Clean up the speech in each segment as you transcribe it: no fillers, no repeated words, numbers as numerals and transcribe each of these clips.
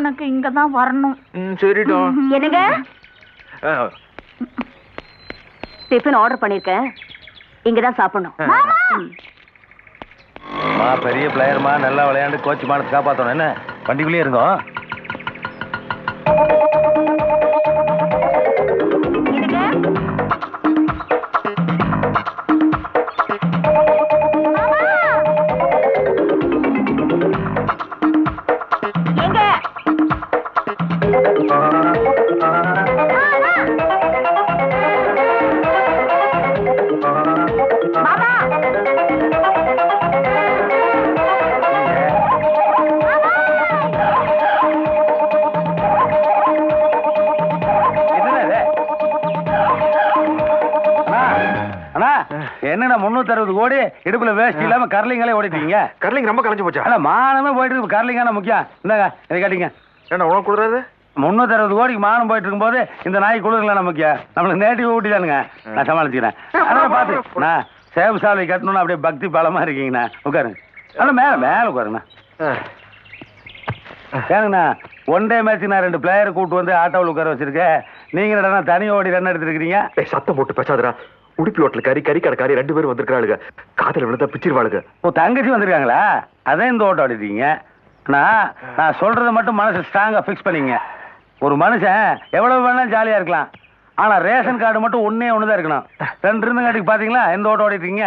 டிஃபனுக்கு இங்கதான் வரணும். சரிடா. என்னங்க டிஃபன் ஆர்டர் பண்ணிருக்கேன், இங்கதான் சாப்பிடணும். பெரிய பிளேயர்மா, நல்லா விளையாண்டு கோச் மானத்தை காப்பாற்றணும். என்ன வண்டிக்குள்ளேயே இருந்தோம். என்னன்னா 360 கோடி இடுப்புல வேஸ்ட் இல்லாம கர்லிங்களே ஓடிட்டீங்க. கர்லிங் ரொம்ப கலைஞ்சு போச்சா? இல்ல மானமே போயிட்டு இருக்கு. கர்லிங்கான முக்கியம். இந்தாங்க இதை கேட்டீங்க. என்ன உனக்கு கொடுறாரு? 360 கோடிக்கு மானம் போயிட்டு இருக்கும்போது இந்த நாய் குளிர்களா முக்கியம். நம்மளுக்கு நேட்டிவ் ஊட்டி தானுங்க. நான் சமாளிச்சுக்கிறேன். அதான் பாத்து நான் சேவ் சாலை கட்டணும்னு அப்படியே பக்தி பலமா இருக்கீங்கண்ணா. உட்காருங்க. ஆனா மேல மேல உட்காருங்கண்ணா. ஏனுங்கண்ணா ஒன் டே மேட்ச் நான் 2 பிளேயரை கூட்டு வந்து ஆட்டோவில் உட்கார வச்சிருக்கேன். நீங்க என்னடா தனி ஓடி ரன் எடுத்துருக்கீங்க? சத்தம் போட்டு பேசாதடா. உடுப்பி ஹோட்டல் கறி கடைக்காரி 2 பேரும் வந்திருக்காளுங்க. காதல விழுந்தா பிச்சிருவாளுங்க. ஓ தங்கச்சி வந்திருக்காங்களா? அதான் இந்த ஓட்டம் ஆடிட்டீங்க. நான் சொல்றதை மட்டும் மனசு ஸ்ட்ராங்கா பிக்ஸ் பண்ணிங்க. ஒரு மனுஷன் எவ்வளவு வேணாலும் ஜாலியா இருக்கலாம். ஆனா ரேஷன் கார்டு மட்டும் ஒன்னே ஒண்ணுதான் இருக்கணும். 2 இருந்தங்காட்டிக்கு பாத்தீங்களா எந்த ஓட்டம் ஓடிட்டீங்க?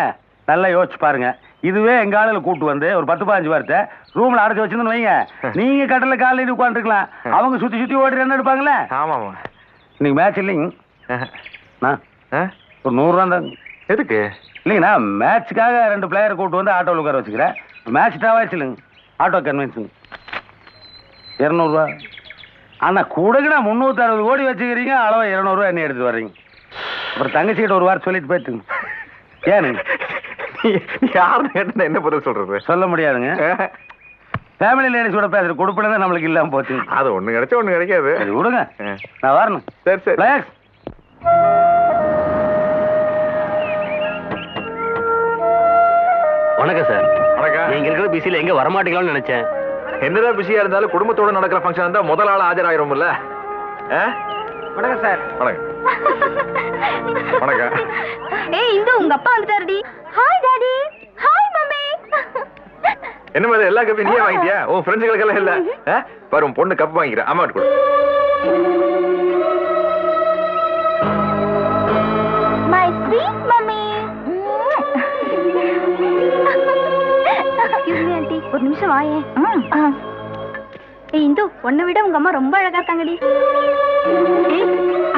நல்லா யோசிச்சு பாருங்க. இதுவே எங்க ஆளுல கூட்டு வந்து ஒரு 10-15 வாரத்தை ரூம்ல அடைச்சு வச்சிருந்து வைங்க. நீங்க கட்டல காலையில் உட்காந்துருக்கலாம். அவங்க சுத்தி சுத்தி ஓடி ரன் எடுப்பாங்களே. ஆமாமா. இன்னைக்கு மேட்ச் இல்லைங்க. ஒரு 100 ரூபா தாங்க. எதுக்கு? இல்லைங்கண்ணா மேட்சுக்காக 2 பிளேயரை கூட்டு வந்து ஆட்டோவில் உட்கார வச்சுக்கிறேன். மேட்ச் டாவாச்சு இல்லைங்க. ஆட்டோ கன்வென்ஸுங்க 200 ரூபா. ஆனா கூடங்கண்ணா 360 கோடி வச்சுக்கிறீங்க. அளவா 200 ரூபா என்ன எடுத்து வர்றீங்க. அப்புறம் தங்கச்சிக்கிட்ட ஒரு வாரம் சொல்லிட்டு போயிட்டுங்க. ஏனுங்க யாருன்னு கேட்டா என்ன பதில் சொல்றது? சொல்ல முடியாதுங்க. ஃபேமிலி லேடிஸோட பேசுற கொடுப்பினா நம்மளுக்கு இல்லாம போச்சு. அது ஒண்ணு கிடைச்சா ஒண்ணு கிடைக்காது. சரி விடுங்க, நான் வரணும். சரி சரி. வணக்கம் சார். வணக்கம். நீங்க இருக்கிற பிஸில எங்க வரமாட்டீங்களான்னு நினைச்சேன். என்னதான் பிஸியா இருந்தாலும் குடும்பத்தோட நடக்கிற ஃபங்க்ஷன் இருந்தா முதல் ஆள் ஆஜராயிரும்ல. வணக்கம் சார். வணக்கம். வணக்கம். ஏய் இந்து உங்க அப்பா வந்துட்டாருடி. Hi daddy. Hi mummy. என்ன மாதிரி எல்லா கப்பையும் நீயே வாங்கிட்டியா? உன் ஃப்ரெண்ட்ஸுகளுக்கு எல்லாம் இல்ல? பாரு உன் பொண்ணு கப் வாங்கிக்கிறேன். அம்மா கொடு. My sweet mummy. Excuse me aunty, ஒரு நிமிஷம் வாயே. ஏய் இந்து, உன்னை விட உங்க அம்மா ரொம்ப அழகா இருக்காங்கடி.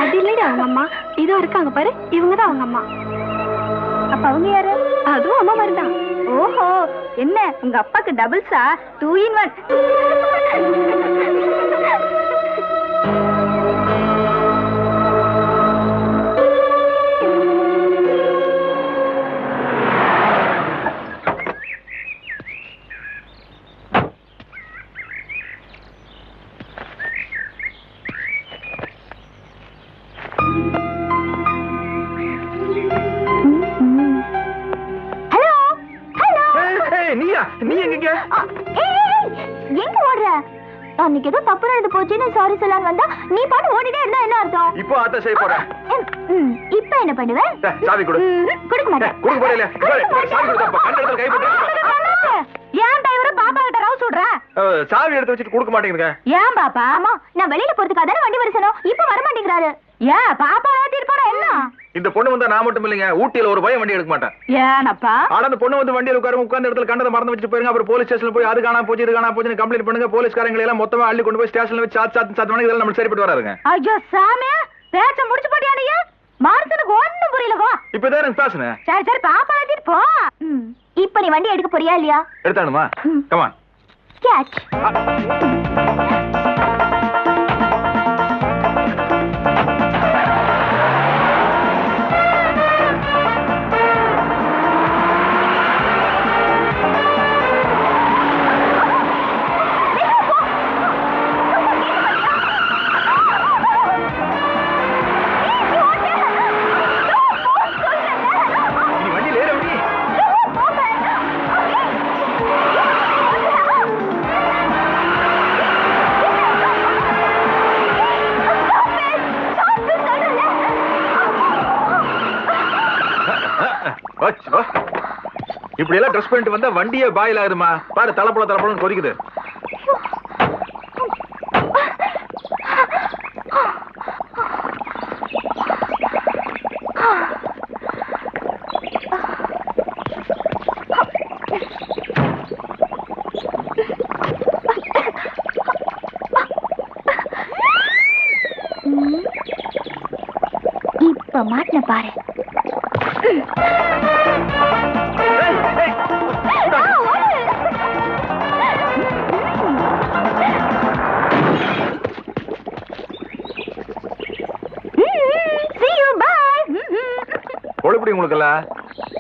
அது இல்லடி அவங்க அம்மா, இதோ இருக்காங்க பாரு, இவங்க தான் அவங்க அம்மா. அப்ப அவங்க யாரு? அதுவும் அம்மா மாதிரி தான். ஓஹோ, என்ன உங்க அப்பாக்கு டபுள்ஸா? 2 in 1. நீ எங்க ஓடுற? அன்னைக்கு ஏதோ தப்பு நடந்து போச்சுன்னு சாரி சொல்லலான்னு வந்தா நீ பாட்டு ஓடிட்டே இருந்தா என்ன அர்த்தம்? இப்போ அத செய்ய போறேன். இப்ப என்ன பண்ணுவ? சாவி கொடு. கொடுக்க மாட்டேன். கொடுக்க போறேல. சாவி கொடுத்தா கண்டத்துல கை போட்டு. ஏன் டிரைவர் பாப்பா கிட்ட ரவுஸ் விடுற? சாவி எடுத்து வச்சிட்டு கொடுக்க மாட்டேங்கறீங்க. ஏன் பாப்பா? அம்மா நான் வெளியில போறதுக்காக தான வண்டி வரசனோ. இப்ப வர மாட்டேங்கறாரு. ஏன் பாப்பா ஏத்திட்டு போற என்ன? இந்த பொண்ணு வந்தா நான் மட்டும் இல்லைங்க, ஊட்டியில ஒரு பையன் வண்டி எடுக்க மாட்டேன். ஏனப்பா? ஆனா அந்த பொண்ணு வந்து வண்டியில உட்கார்ந்த இடத்துல கண்டத மறந்து வச்சிட்டு போயிருங்க. அப்புறம் போலீஸ் ஸ்டேஷன்ல போய் அது காணாம போச்சு இது காணாம போச்சுன்னு கம்ப்ளைண்ட் பண்ணுங்க. போலீஸ்காரங்க எல்லாம் மொத்தமா அள்ளி கொண்டு போய் ஸ்டேஷன்ல வச்சு சாத்து இதெல்லாம் நம்ம சரிப்பட்டு வராதுங்க. ஐயோ சாமி, பேச்ச முடிச்சு போடியா நீ? மார்த்தனுக்கு ஒண்ணும் புரியலவா? இப்பதான் எனக்கு பேசுனேன். சரி சரி பாப்பா ஏத்திட்டு போ. இப்ப நீ வண்டி எடுக்க போறியா இல்லையா? எடுத்தானுமா? Come on. கேட்ச். இப்படி எல்லாம் ட்ரெஸ் பண்ணிட்டு வந்தா வண்டியே பாயில் ஆகுதுமா. பாரு தலைப்பழம் கொதிக்குது. இப்ப மாட்டின பாரு. கொழுப்படி உங்களுக்குல்ல,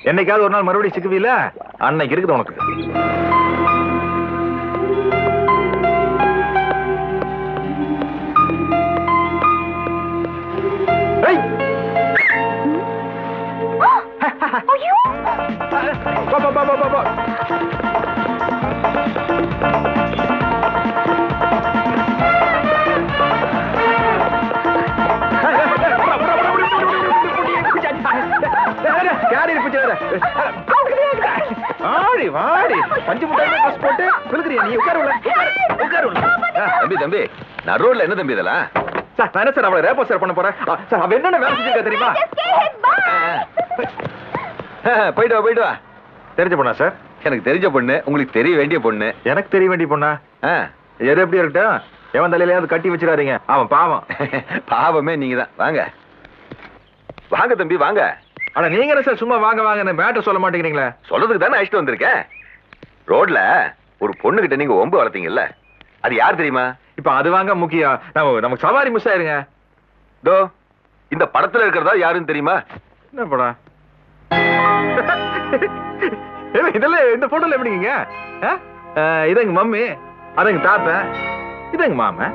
என்னைக்காவது ஒரு நாள் மறுபடியும் சிக்குவீல, அன்னைக்கு இருக்குது உனக்கு. தம்பி நான் ரோட்ல என்ன தம்பி இதெல்லாம் சார் அவளை ரேப்போ சார் பண்ண போறேன் சார். அவ என்னென்ன வேலை செஞ்சிருக்கா தெரியுமா? போயிட்டு வா. தெரிஞ்ச பொண்ணா சார்? எனக்கு தெரிஞ்ச பொண்ணு, உங்களுக்கு தெரிய வேண்டிய பொண்ணு. எனக்கு தெரிய வேண்டிய பொண்ணா? எது எப்படி இருக்கட்டும், எவன் தலையிலையாவது கட்டி வச்சிடாதீங்க, அவன் பாவம். பாவமே நீங்க தான். வாங்க வாங்க தம்பி வாங்க. ஆனா நீங்க என்ன சார் சும்மா வாங்க வாங்க மேட்டர் சொல்ல மாட்டேங்கிறீங்களா? சொல்றதுக்கு தானே அழைச்சிட்டு வந்திருக்கேன். ரோட்ல ஒரு பொண்ணு கிட்ட நீங்க ஒம்பு வளர்த்தீங்கல்ல, அது யார் தெரியுமா? இப்ப அது வாங்க முக்கியம், நமக்கு சவாரி மிஸ் ஆயிருங்க. தோ இந்த படத்துல இருக்கிறதா யாருன்னு தெரியுமா? என்ன படம்? இதெல்லாம் இந்த போட்டோல எப்படிங்க? இது எங்க மம்மி, அது எங்க தாத்தா, இது எங்க மாமா.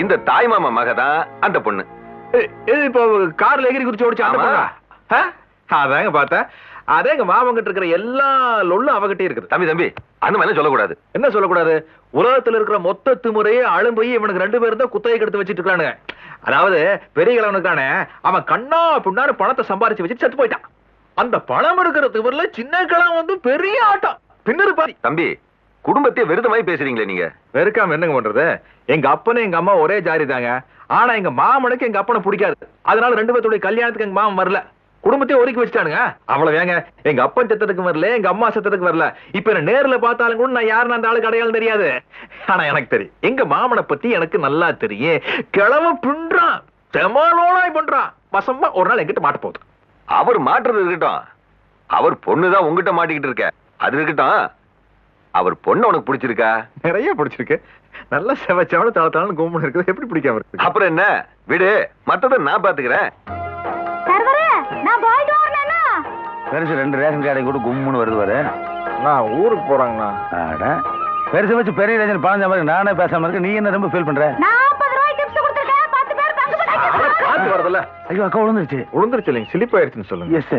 இந்த தாய் மாமா மகதான் அந்த பொண்ணு. இப்போ கார்ல எகிரி குதிச்சு ஓடிச்சு அந்த பொண்ணா? அதாங்க பார்த்தேன். அதே எங்க மாமங்கிட்ட இருக்கிற எல்லா லொல்லும் அவகிட்டே இருக்குது. தம்பி அந்த மாதிரி சொல்லக்கூடாது. என்ன சொல்லக்கூடாது? உலகத்துல இருக்கிற மொத்த திமுறையே அழும்போய் இவனுக்கு 2 பேரும் தான் குத்தகை எடுத்து வச்சிட்டு இருக்கானுங்க. அதாவது பெரிய கிழவனுக்கான அவன் கண்ணா பின்னாரு பணத்தை சம்பாரிச்சு வச்சு செத்து போயிட்டான். அந்த பணம் இருக்கிற திமுறையில சின்ன கிழவன் வந்து பெரிய ஆட்டம் பின்னரு பாரு. தம்பி குடும்பத்தையே வெறுதமாய் பேசுறீங்களே நீங்க. வெறுக்காம என்னங்க பண்றது? எங்க அப்பனும் எங்க அம்மா ஒரே ஜாதி தாங்க. ஆனா எங்க மாமனுக்கு எங்க அப்பனை பிடிக்காது. அதனால 2 பேர்த்தோட கல்யாணத்துக்கு எங்க மாமன் வரல. குடும்பத்தையே ஒதுக்கி வச்சுட்டானுங்க. அவ்வளவு ஏங்க, எங்க அப்பன் செத்ததுக்கு வரல, எங்க அம்மா செத்ததுக்கு வரல. இப்ப என்ன நேர்ல பார்த்தாலும் கூட நான் யாருன்னு அந்த ஆளுக்கு அடையாளம் தெரியாது. ஆனா எனக்கு தெரியும், எங்க மாமனை பத்தி எனக்கு நல்லா தெரியும். கிழவன் பின்றான், செமாலோனாய் பண்றான். வசமா ஒரு நாள் எங்கிட்ட மாட்ட போகுது. அவர் மாட்டுறது இருக்கட்டும், அவர் பொண்ணுதான் உங்ககிட்ட மாட்டிக்கிட்டு இருக்க. அது இருக்கட்டும், அவர் பொண்ணு உனக்கு பிடிச்சிருக்கா? நிறைய பிடிச்சிருக்கு. நல்ல செவச்சவன தளத்தாலும் கும்பல் இருக்குது. எப்படி பிடிக்காம இருக்கு? அப்புறம் என்ன விடு, மத்தத நான் பாத்துக்கிறேன். பெருசு 2 ரேஷன் கார்டை கூட கும்முன்னு வருது வர. நான் ஊருக்கு போறாங்கண்ணா. பெருசு வச்சு பெரிய ரேஷன் பணம் சம்பாதிக்க நானே பேசாம இருக்கு. நீ என்ன ரொம்ப ஃபீல் பண்ற? 40 ரூபாய் டிப்ஸ் கொடுத்திருக்கேன், 10 பேர் தங்க மாட்டாங்க. காத்து வரதுல ஐயோ அக்கா விழுந்துருச்சு. விழுந்துருச்சு இல்லைங்க, ஸ்லிப் ஆயிடுச்சுன்னு சொல்லுங்க. எஸ்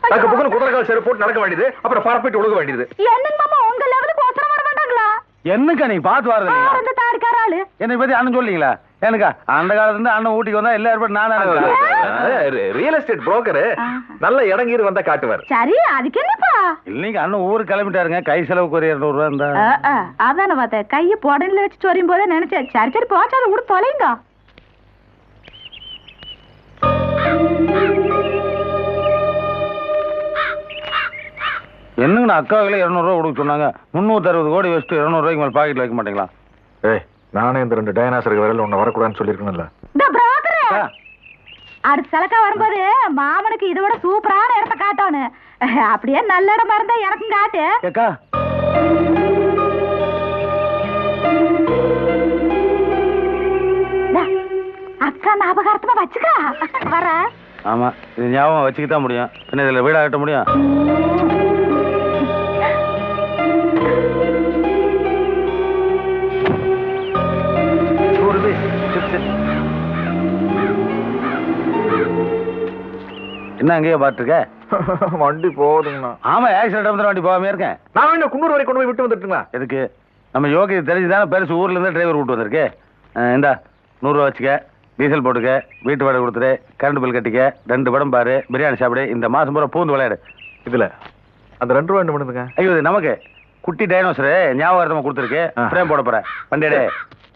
அதுக்கு புகழ் குதிரைக்கால் செருப்பு போட்டு நடக்க வேண்டியது, அப்புறம் பரப்பிட்டு ஒழுக வேண்டியது. என்னங்க மாமா உங்க லெவலுக்கு ஒருத்தர வர மாட்டாங்களா? என்னக்கா நீ பாத்து வரது? அந்த தாடிக்கார ஆளு என்னை பத்தி அண்ணன் சொல்லீங்களா? எனக்கா அந்த காலத்துல இருந்து அண்ணன் ஊட்டிக்கு வந்தா எல்லாரும் பேர் நானே ரியல் எஸ்டேட் புரோக்கர். நல்ல இடங்கீர் வந்தா காட்டுவார். சரி அதுக்கு என்னப்பா? இல்லைங்க அண்ணன் ஊருக்கு கிளம்பிட்டாருங்க. கை செலவுக்கு ஒரு 200 ரூபா இருந்தா. அதான பார்த்தேன், கையை புடனில வச்சு சொரியும் போதே நினைச்சேன். சரி சரி போச்சாலும் கூட தொலைங்க. என்னங்கண்ணா அக்காவுகளே 200 ரூபா கொடுக்க சொன்னாங்க. 360 கோடி வச்சுட்டு 200 ரூபாய்க்கு மேல பாக்கெட்ல வைக்க மாட்டீங்களா? ஏய் நானே இந்த 2 டைனாசருக்கு வரல ஒன்னு வரக்கூடாதுன்னு சொல்லிருக்கணும்ல. இந்த புரோக்கர் அடுத்த சலக்கா வரும்போது மாமனுக்கு இதை விட சூப்பரான இடத்த காட்டானு. அப்படியே நல்ல இடமா இருந்தா எனக்கும் காட்டு. ஏக்கா அக்கா ஞாபகார்த்தமா வச்சுக்கா வர. ஆமா இது ஞாபகம் வச்சுக்கிதான் முடியும். என்ன இதுல வீடா கட்ட முடியும்? என்ன அங்கேயே பாத்துருக்க? வண்டி போகுதுங்கண்ணா. ஆமா ஆக்சிடென்ட் வண்டி போகாம இருக்கேன். நான் என்ன குன்னூர் வரை கொண்டு போய் விட்டு வந்துட்டுங்களா? எதுக்கு? நம்ம யோகி தெரிஞ்சுதானே பெருசு ஊர்ல இருந்து டிரைவர் விட்டு வந்திருக்கு. இந்தா 100 ரூபா வச்சுக்க, டீசல் போட்டுக்க, வீட்டு வாடகை கொடுத்துரு, கரண்ட் பில் கட்டிக்க, 2 படம் பாரு, பிரியாணி சாப்பிடு. இந்த மாசம் பூரா பூந்து விளையாடு. இதுல அந்த 2 ரூபா என்ன பண்ணுதுங்க? ஐயோ இது நமக்கு குட்டி டைனோசரு ஞாபகார்த்தமா கொடுத்துருக்கு. ஆ. ஃப்ரேம் போட போறேன். வண்டியடே